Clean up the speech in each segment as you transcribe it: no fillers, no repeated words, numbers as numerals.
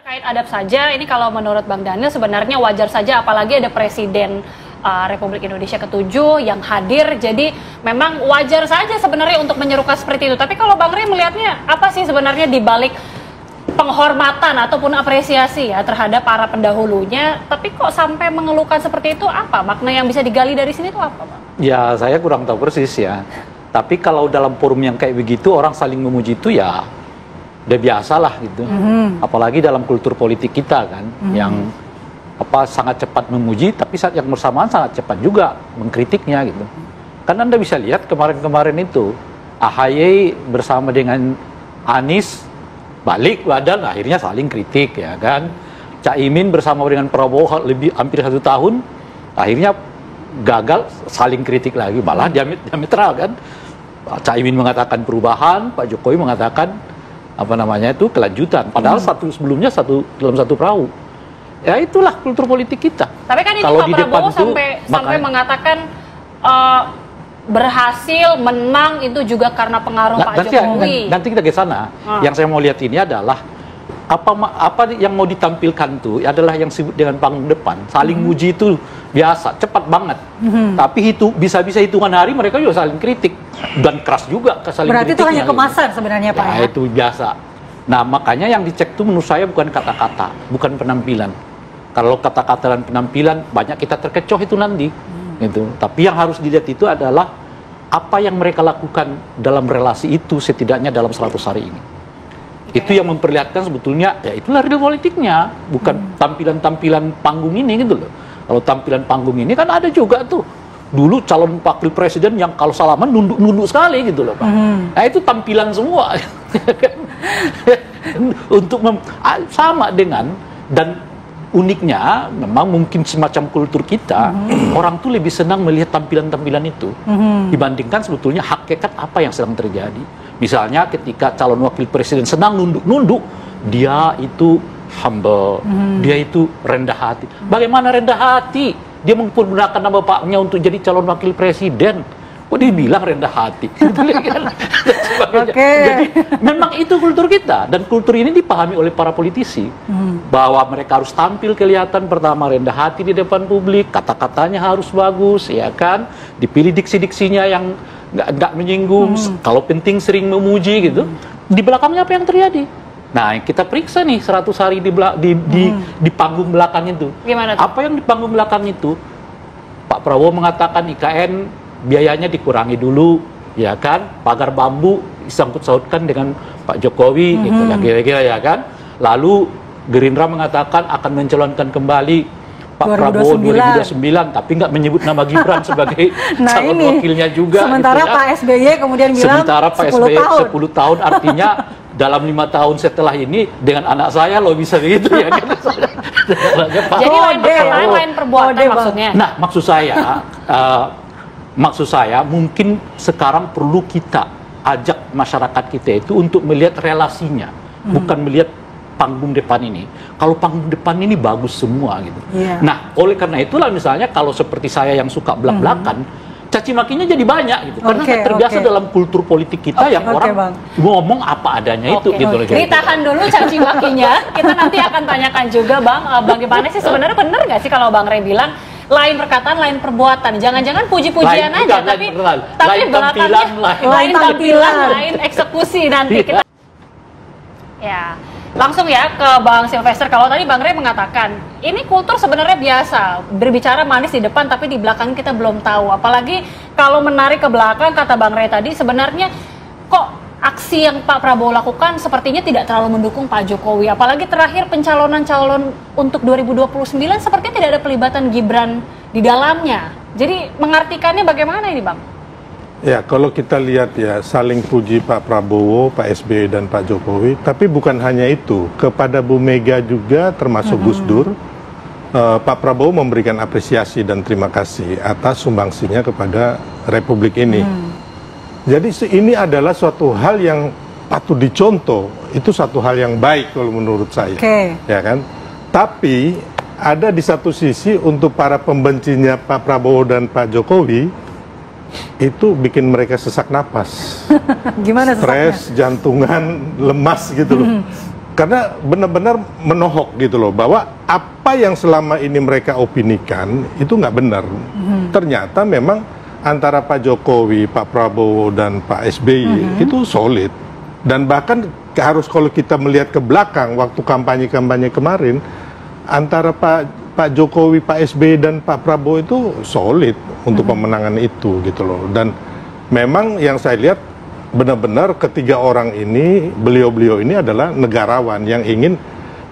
Terkait adab saja, ini kalau menurut Bang Daniel sebenarnya wajar saja, apalagi ada Presiden Republik Indonesia ke-7 yang hadir, jadi memang wajar saja sebenarnya untuk menyerukan seperti itu. Tapi kalau Bang Rey melihatnya, apa sih sebenarnya di balik penghormatan ataupun apresiasi ya terhadap para pendahulunya, tapi kok sampai mengeluhkan seperti itu, apa makna yang bisa digali dari sini itu apa, Bang? Ya, saya kurang tahu persis ya. Tapi kalau dalam forum yang kayak begitu, orang saling memuji itu ya udah biasa lah gitu. Apalagi dalam kultur politik kita kan, yang sangat cepat memuji, tapi saat yang bersamaan sangat cepat juga mengkritiknya gitu. Kan Anda bisa lihat kemarin-kemarin itu, AHY bersama dengan Anies balik badan, akhirnya saling kritik ya kan. Caimin bersama dengan Prabowo hampir 1 tahun, akhirnya gagal, saling kritik lagi, malah diametral kan. Caimin mengatakan perubahan, Pak Jokowi mengatakan kelanjutan. Padahal sebelumnya dalam satu perahu. Ya itulah kultur politik kita. Tapi kan ini kalau Pak Prabowo sampai mengatakan berhasil menang itu juga karena pengaruh Pak Jokowi. Nanti kita ke sana. Yang saya mau lihat ini adalah apa yang mau ditampilkan tuh adalah yang disebut dengan panggung depan. Saling muji itu biasa, cepat banget. Tapi bisa-bisa hitungan hari mereka juga saling kritik dan keras juga saling berarti kritiknya. Itu hanya kemasan gitu sebenarnya Pak ya? Itu biasa. Nah makanya yang dicek tuh menurut saya bukan kata-kata, bukan penampilan. Kalau kata-kata dan penampilan banyak kita terkecoh itu nanti. Gitu. Tapi yang harus dilihat itu adalah apa yang mereka lakukan dalam relasi itu setidaknya dalam 100 hari ini. Itu yang memperlihatkan sebetulnya ya itulah real politiknya, bukan tampilan-tampilan panggung ini gitu loh. Kalau tampilan panggung ini kan ada juga tuh dulu calon wakil presiden yang kalau salaman nunduk-nunduk sekali gitu loh Pak. Nah itu tampilan semua. Untuk sama dengan, dan uniknya memang mungkin semacam kultur kita, orang tuh lebih senang melihat tampilan-tampilan itu dibandingkan sebetulnya hakikat apa yang sedang terjadi. Misalnya ketika calon wakil presiden senang nunduk-nunduk, dia itu humble, dia itu rendah hati. Bagaimana rendah hati? Dia menggunakan nama bapaknya untuk jadi calon wakil presiden. Kok dibilang rendah hati? Jadi memang itu kultur kita, dan kultur ini dipahami oleh para politisi bahwa mereka harus tampil kelihatan pertama rendah hati di depan publik, kata-katanya harus bagus, ya kan, dipilih diksi-diksinya yang nggak menyinggung, kalau penting sering memuji gitu. Di belakangnya apa yang terjadi? Nah, kita periksa nih 100 hari di panggung belakang itu. Gimana tuh? Apa yang di panggung belakang itu? Pak Prabowo mengatakan IKN biayanya dikurangi dulu, ya kan? Pagar bambu disangkut-sautkan dengan Pak Jokowi, gitu lah kira-kira ya kan? Lalu Gerindra mengatakan akan mencalonkan kembali Pak Prabowo 2029, tapi nggak menyebut nama Gibran sebagai calon wakilnya juga. Sementara gitu ya. Pak SBY kemudian bilang sementara Pak SBY 10 tahun, artinya dalam 5 tahun setelah ini dengan anak saya lo bisa begitu ya. Jadi lain perbuatan maksudnya. Nah, maksud saya mungkin sekarang perlu kita ajak masyarakat kita itu untuk melihat relasinya, bukan melihat panggung depan ini. Kalau panggung depan ini bagus semua gitu. Nah, oleh karena itulah misalnya kalau seperti saya yang suka belak-belakan, caci makinya jadi banyak gitu. Karena terbiasa dalam kultur politik kita yang orang ngomong apa adanya itu gitu loh. Ditahan dulu caci makinya. Kita nanti akan tanyakan juga Bang, bagaimana sih sebenarnya benar nggak sih kalau Bang Rey bilang lain perkataan, lain perbuatan. Jangan-jangan puji-pujian aja, tapi belakangnya lain tampilan, lain eksekusi nanti kita. Ya, langsung ya ke Bang Sylvester. Kalau tadi Bang Rey mengatakan ini kultur sebenarnya biasa, berbicara manis di depan tapi di belakang kita belum tahu. Apalagi kalau menarik ke belakang, kata Bang Rey tadi, sebenarnya kok aksi yang Pak Prabowo lakukan sepertinya tidak terlalu mendukung Pak Jokowi. Apalagi terakhir pencalonan calon untuk 2029 sepertinya tidak ada pelibatan Gibran di dalamnya. Jadi mengartikannya bagaimana ini Bang? Ya, kalau kita lihat ya, saling puji Pak Prabowo, Pak SBY dan Pak Jokowi, tapi bukan hanya itu, kepada Bu Mega juga termasuk Gus Dur, Pak Prabowo memberikan apresiasi dan terima kasih atas sumbangsinya kepada Republik ini. Jadi ini adalah suatu hal yang patut dicontoh, itu satu hal yang baik kalau menurut saya, ya kan? Tapi ada di satu sisi untuk para pembencinya Pak Prabowo dan Pak Jokowi, itu bikin mereka sesak napas. Gimana sesaknya? Stres, jantungan, lemas gitu loh. Karena benar-benar menohok gitu loh, bahwa apa yang selama ini mereka opinikan itu nggak benar. Ternyata memang antara Pak Jokowi, Pak Prabowo, dan Pak SBY itu solid. Dan bahkan harus kalau kita melihat ke belakang waktu kampanye-kampanye kemarin, antara Pak Jokowi, Pak SBY, dan Pak Prabowo itu solid untuk pemenangan itu gitu loh. Dan memang yang saya lihat benar-benar ketiga orang ini, beliau-beliau ini adalah negarawan yang ingin,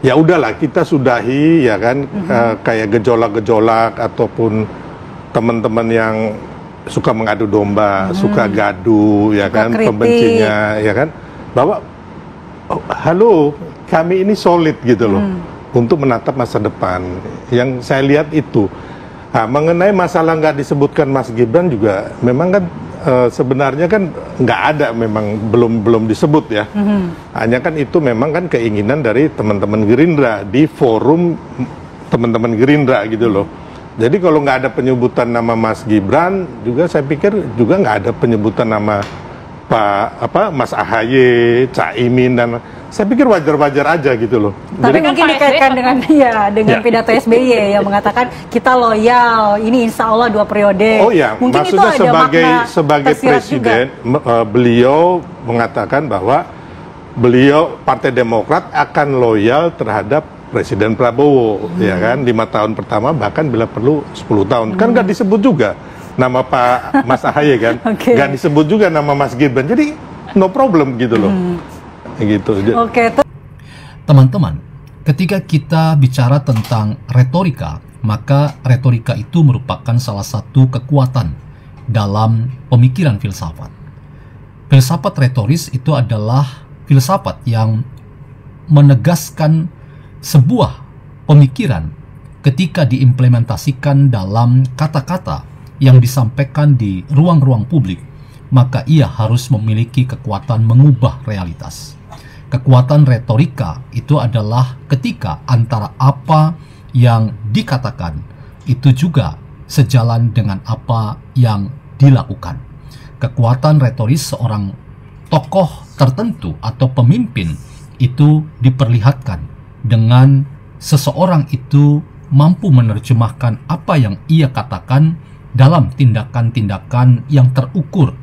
ya udahlah kita sudahi ya kan, kayak gejolak-gejolak ataupun teman-teman yang suka mengadu domba, suka gaduh ya kan, pembencinya ya kan, bahwa halo, kami ini solid gitu loh untuk menatap masa depan. Yang saya lihat itu. Nah, mengenai masalah nggak disebutkan Mas Gibran juga memang kan sebenarnya kan nggak ada, memang belum disebut ya. Hanya kan itu memang kan keinginan dari teman-teman Gerindra di forum teman-teman Gerindra gitu loh. Jadi kalau nggak ada penyebutan nama Mas Gibran juga, saya pikir juga nggak ada penyebutan nama Mas AHY, Caimin, dan saya pikir wajar-wajar aja gitu loh. Tapi mungkin dikaitkan dengan pidato SBY yang mengatakan kita loyal, ini insya Allah 2 periode. Oh ya, mungkin maksudnya itu ada sebagai presiden, beliau mengatakan bahwa beliau Partai Demokrat akan loyal terhadap Presiden Prabowo, ya kan, 5 tahun pertama, bahkan bila perlu 10 tahun. Kan nggak disebut juga nama Pak Mas AHY kan, nggak disebut juga nama Mas Gibran. Jadi no problem gitu loh. Gitu. Teman-teman, ketika kita bicara tentang retorika, maka retorika itu merupakan salah satu kekuatan dalam pemikiran filsafat. Filsafat retoris itu adalah filsafat yang menegaskan sebuah pemikiran ketika diimplementasikan dalam kata-kata yang disampaikan di ruang-ruang publik, maka ia harus memiliki kekuatan mengubah realitas. Kekuatan retorika itu adalah ketika antara apa yang dikatakan itu juga sejalan dengan apa yang dilakukan. Kekuatan retoris seorang tokoh tertentu atau pemimpin itu diperlihatkan dengan seseorang itu mampu menerjemahkan apa yang ia katakan dalam tindakan-tindakan yang terukur,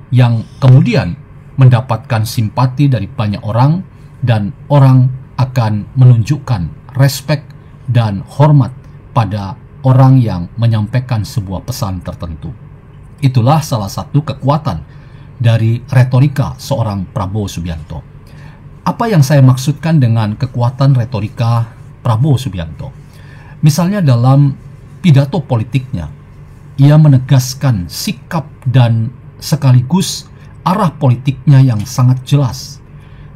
yang kemudian mendapatkan simpati dari banyak orang, dan orang akan menunjukkan respek dan hormat pada orang yang menyampaikan sebuah pesan tertentu. Itulah salah satu kekuatan dari retorika seorang Prabowo Subianto. Apa yang saya maksudkan dengan kekuatan retorika Prabowo Subianto? Misalnya dalam pidato politiknya, ia menegaskan sikap dan sekaligus arah politiknya yang sangat jelas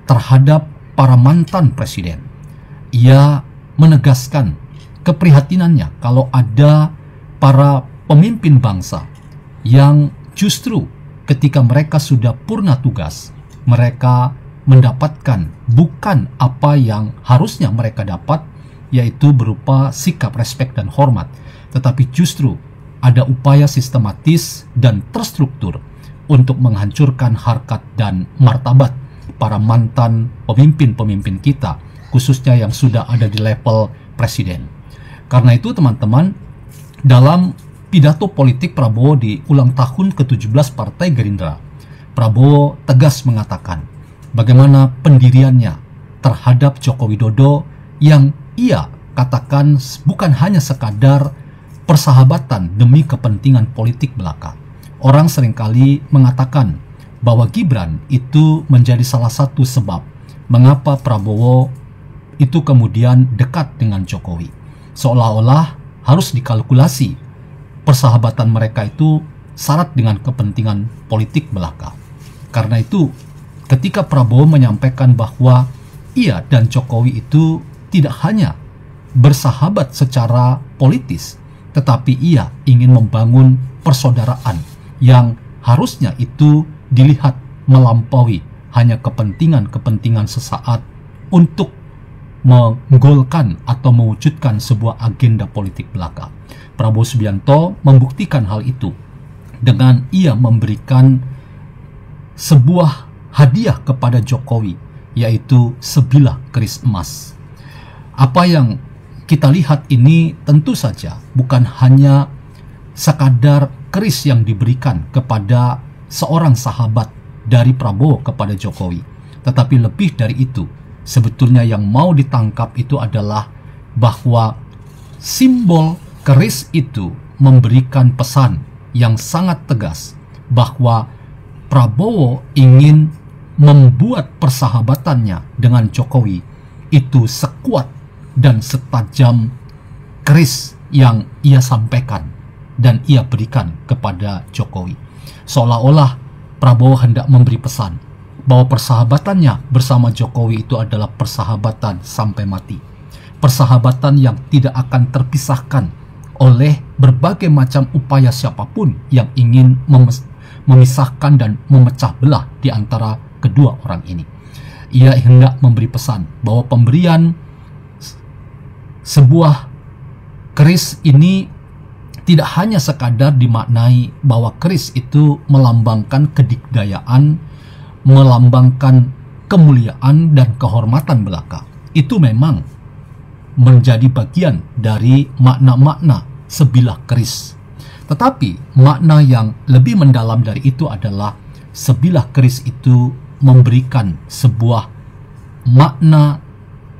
terhadap para mantan presiden. Ia menegaskan keprihatinannya kalau ada para pemimpin bangsa yang justru ketika mereka sudah purna tugas, mereka mendapatkan bukan apa yang harusnya mereka dapat, yaitu berupa sikap respek dan hormat, tetapi justru ada upaya sistematis dan terstruktur untuk menghancurkan harkat dan martabat para mantan pemimpin-pemimpin kita, khususnya yang sudah ada di level presiden. Karena itu teman-teman, dalam pidato politik Prabowo di ulang tahun ke-17 Partai Gerindra, Prabowo tegas mengatakan bagaimana pendiriannya terhadap Joko Widodo yang ia katakan bukan hanya sekadar persahabatan demi kepentingan politik belaka. Orang seringkali mengatakan bahwa Gibran itu menjadi salah satu sebab mengapa Prabowo itu kemudian dekat dengan Jokowi. Seolah-olah harus dikalkulasi persahabatan mereka itu syarat dengan kepentingan politik belaka. Karena itu ketika Prabowo menyampaikan bahwa ia dan Jokowi itu tidak hanya bersahabat secara politis, tetapi ia ingin membangun persaudaraan yang harusnya itu dilihat melampaui hanya kepentingan-kepentingan sesaat untuk menggolkan atau mewujudkan sebuah agenda politik belaka. Prabowo Subianto membuktikan hal itu dengan ia memberikan sebuah hadiah kepada Jokowi yaitu sebilah keris emas. Apa yang kita lihat ini tentu saja bukan hanya sekadar keris yang diberikan kepada seorang sahabat dari Prabowo kepada Jokowi, tetapi lebih dari itu. Sebetulnya yang mau ditangkap itu adalah bahwa simbol keris itu memberikan pesan yang sangat tegas bahwa Prabowo ingin membuat persahabatannya dengan Jokowi itu sekuat dan setajam keris yang ia sampaikan dan ia berikan kepada Jokowi. Seolah-olah Prabowo hendak memberi pesan bahwa persahabatannya bersama Jokowi itu adalah persahabatan sampai mati. Persahabatan yang tidak akan terpisahkan oleh berbagai macam upaya siapapun yang ingin memisahkan dan memecah belah di antara kedua orang ini. Ia hendak memberi pesan bahwa pemberian sebuah keris ini tidak hanya sekadar dimaknai bahwa keris itu melambangkan kedikdayaan, melambangkan kemuliaan dan kehormatan belaka. Itu memang menjadi bagian dari makna-makna sebilah keris. Tetapi makna yang lebih mendalam dari itu adalah sebilah keris itu memberikan sebuah makna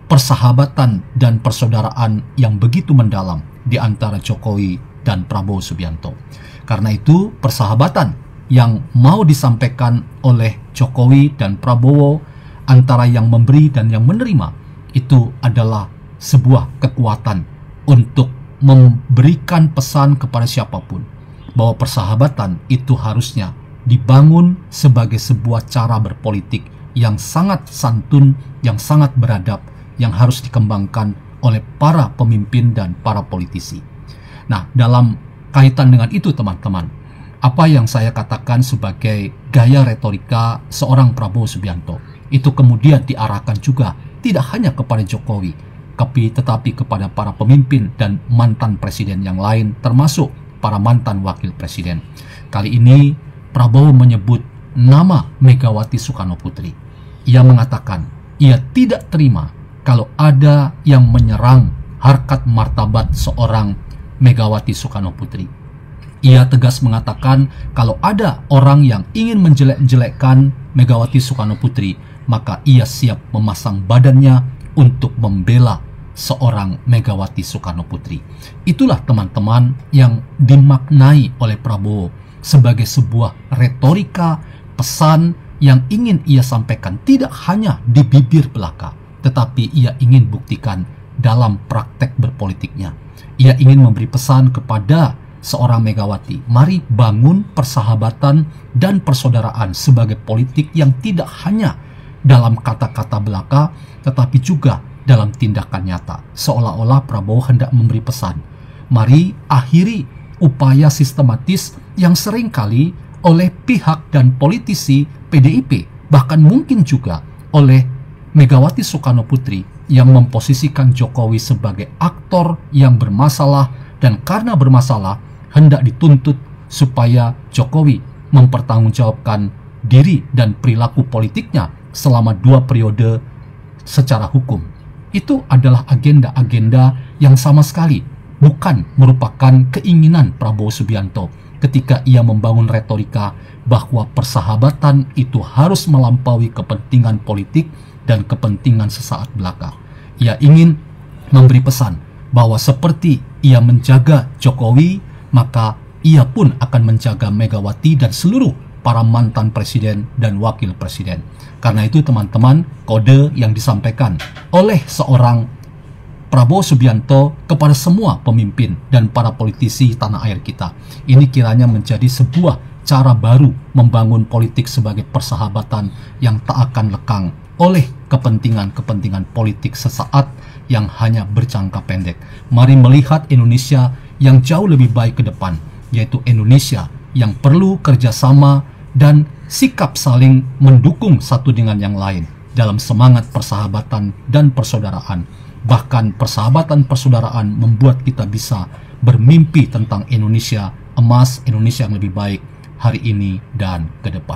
persahabatan dan persaudaraan yang begitu mendalam di antara Jokowi dan Prabowo Subianto. Karena itu persahabatan yang mau disampaikan oleh Jokowi dan Prabowo antara yang memberi dan yang menerima itu adalah sebuah kekuatan untuk memberikan pesan kepada siapapun bahwa persahabatan itu harusnya dibangun sebagai sebuah cara berpolitik yang sangat santun, yang sangat beradab, yang harus dikembangkan oleh para pemimpin dan para politisi. Nah, dalam kaitan dengan itu teman-teman, apa yang saya katakan sebagai gaya retorika seorang Prabowo Subianto itu kemudian diarahkan juga tidak hanya kepada Jokowi, tetapi kepada para pemimpin dan mantan presiden yang lain, termasuk para mantan wakil presiden. Kali ini Prabowo menyebut nama Megawati Soekarnoputri. Ia mengatakan ia tidak terima kalau ada yang menyerang harkat martabat seorang Megawati Soekarnoputri. Ia tegas mengatakan kalau ada orang yang ingin menjelek-jelekkan Megawati Soekarnoputri, maka ia siap memasang badannya untuk membela seorang Megawati Soekarnoputri. Itulah teman-teman yang dimaknai oleh Prabowo sebagai sebuah retorika pesan yang ingin ia sampaikan tidak hanya di bibir belaka, tetapi ia ingin buktikan dalam praktek berpolitiknya. Ia ingin memberi pesan kepada seorang Megawati, mari bangun persahabatan dan persaudaraan sebagai politik yang tidak hanya dalam kata-kata belaka, tetapi juga dalam tindakan nyata. Seolah-olah Prabowo hendak memberi pesan, mari akhiri upaya sistematis yang seringkali oleh pihak dan politisi PDIP, bahkan mungkin juga oleh Megawati Soekarnoputri yang memposisikan Jokowi sebagai aktor yang bermasalah dan karena bermasalah hendak dituntut supaya Jokowi mempertanggungjawabkan diri dan perilaku politiknya selama 2 periode secara hukum. Itu adalah agenda-agenda yang sama sekali bukan merupakan keinginan Prabowo Subianto ketika ia membangun retorika bahwa persahabatan itu harus melampaui kepentingan politik dan kepentingan sesaat belaka. Ia ingin memberi pesan bahwa seperti ia menjaga Jokowi, maka ia pun akan menjaga Megawati dan seluruh para mantan presiden dan wakil presiden. Karena itu teman-teman, kode yang disampaikan oleh seorang Prabowo Subianto kepada semua pemimpin dan para politisi tanah air kita, ini kiranya menjadi sebuah cara baru membangun politik sebagai persahabatan yang tak akan lekang oleh kepentingan-kepentingan politik sesaat yang hanya berjangka pendek. Mari melihat Indonesia yang jauh lebih baik ke depan, yaitu Indonesia yang perlu kerjasama dan sikap saling mendukung satu dengan yang lain dalam semangat persahabatan dan persaudaraan. Bahkan persahabatan persaudaraan membuat kita bisa bermimpi tentang Indonesia emas, Indonesia yang lebih baik hari ini dan ke depan.